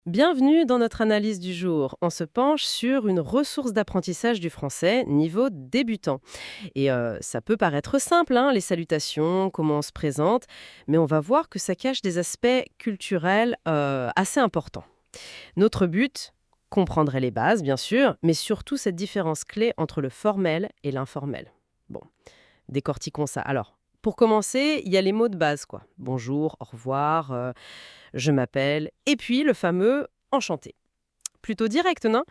Bienvenue dans notre analyse du jour. On se penche sur une ressource d'apprentissage du français niveau débutant. Et ça peut paraître simple, hein, les salutations, comment on se présente, mais on va voir que ça cache des aspects culturels assez importants. Notre but, comprendre les bases, bien sûr, mais surtout cette différence clé entre le formel et l'informel. Bon, décortiquons ça. Alors, pour commencer, il y a les mots de base, quoi. Bonjour, au revoir, je m'appelle, et puis le fameux enchanté. Plutôt direct, non?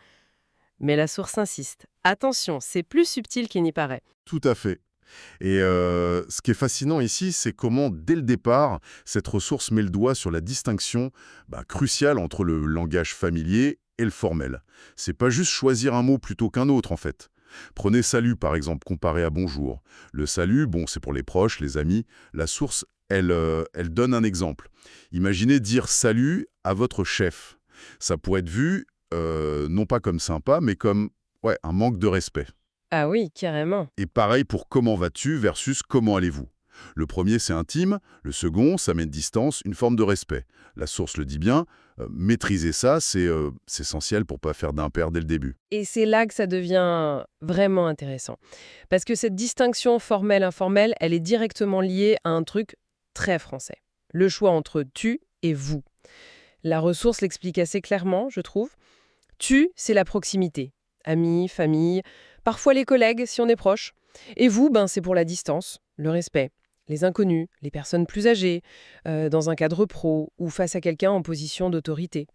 Mais la source insiste. Attention, c'est plus subtil qu'il n'y paraît. Tout à fait. Et ce qui est fascinant ici, c'est comment, dès le départ, cette ressource met le doigt sur la distinction cruciale entre le langage familier et le formel. C'est pas juste choisir un mot plutôt qu'un autre, en fait. Prenez salut, par exemple, comparé à bonjour. Le salut, bon, c'est pour les proches, les amis. La source, elle donne un exemple. Imaginez dire salut à votre chef. Ça pourrait être vu, non pas comme sympa, mais comme un manque de respect. Ah oui, carrément. Et pareil pour comment vas-tu versus comment allez-vous. Le premier, c'est intime. Le second, ça met une distance, une forme de respect. La source le dit bien. Maîtriser ça, c'est essentiel pour pas faire d'impair dès le début. Et c'est là que ça devient vraiment intéressant. Parce que cette distinction formelle-informelle, elle est directement liée à un truc très français. Le choix entre tu et vous. La ressource l'explique assez clairement, je trouve. Tu, c'est la proximité. Amis, famille, parfois les collègues si on est proche. Et vous, c'est pour la distance, le respect. Les inconnus, les personnes plus âgées, dans un cadre pro ou face à quelqu'un en position d'autorité.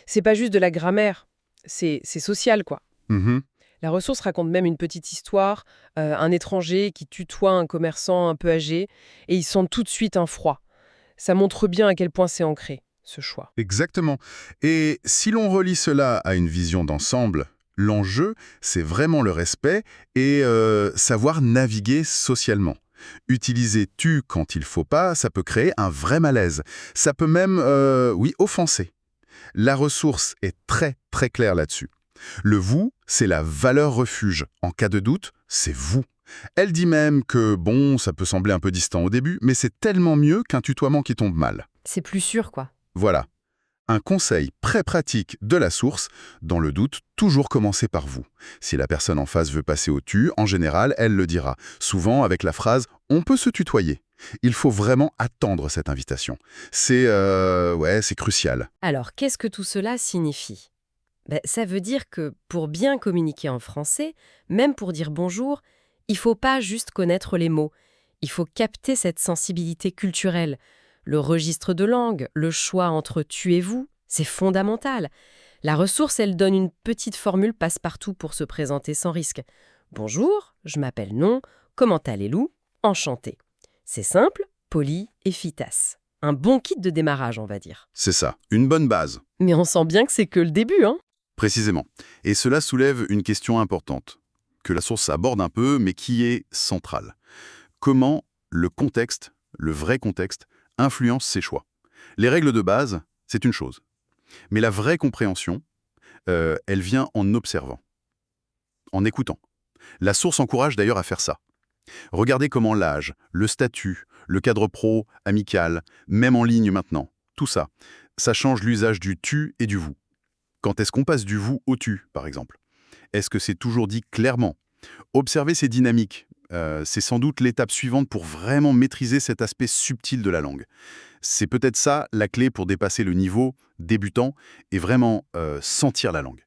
C'est pas juste de la grammaire, c'est social, quoi. Mhm. La ressource raconte même une petite histoire, un étranger qui tutoie un commerçant un peu âgé, et il sent tout de suite un froid. Ça montre bien à quel point c'est ancré, ce choix. Exactement. Et si l'on relie cela à une vision d'ensemble, l'enjeu, c'est vraiment le respect et savoir naviguer socialement. Utiliser tu quand il faut pas, ça peut créer un vrai malaise. Ça peut même, oui, offenser. La ressource est très très claire là-dessus. Le vous, c'est la valeur refuge. En cas de doute, c'est vous. Elle dit même que, bon, ça peut sembler un peu distant au début, mais c'est tellement mieux qu'un tutoiement qui tombe mal. C'est plus sûr, quoi. Voilà. Un conseil très pratique de la source, dans le doute, toujours commencer par vous. Si la personne en face veut passer au tu, en général, elle le dira, souvent avec la phrase « on peut se tutoyer ». Il faut vraiment attendre cette invitation. C'est crucial. Alors, qu'est-ce que tout cela signifie? Ça veut dire que pour bien communiquer en français, même pour dire bonjour, il faut pas juste connaître les mots. Il faut capter cette sensibilité culturelle. Le registre de langue, le choix entre tu et vous, c'est fondamental. La ressource, elle donne une petite formule passe-partout pour se présenter sans risque. Bonjour, je m'appelle non, comment allez-vous? Enchanté. C'est simple, poli, efficace. Un bon kit de démarrage, on va dire. C'est ça, une bonne base, Mais on sent bien que c'est que le début, hein? précisément. Et cela soulève une question importante, que la source aborde un peu, mais qui est centrale. Comment le contexte, le vrai contexte, influence ses choix? Les règles de base, c'est une chose. Mais la vraie compréhension, elle vient en observant, en écoutant. La source encourage d'ailleurs à faire ça. Regardez comment l'âge, le statut, le cadre pro, amical, même en ligne maintenant, tout ça, ça change l'usage du tu et du vous. Quand est-ce qu'on passe du vous au tu, par exemple? Est-ce que c'est toujours dit clairement? Observer ces dynamiques, c'est sans doute l'étape suivante pour vraiment maîtriser cet aspect subtil de la langue. C'est peut-être ça la clé pour dépasser le niveau débutant et vraiment sentir la langue.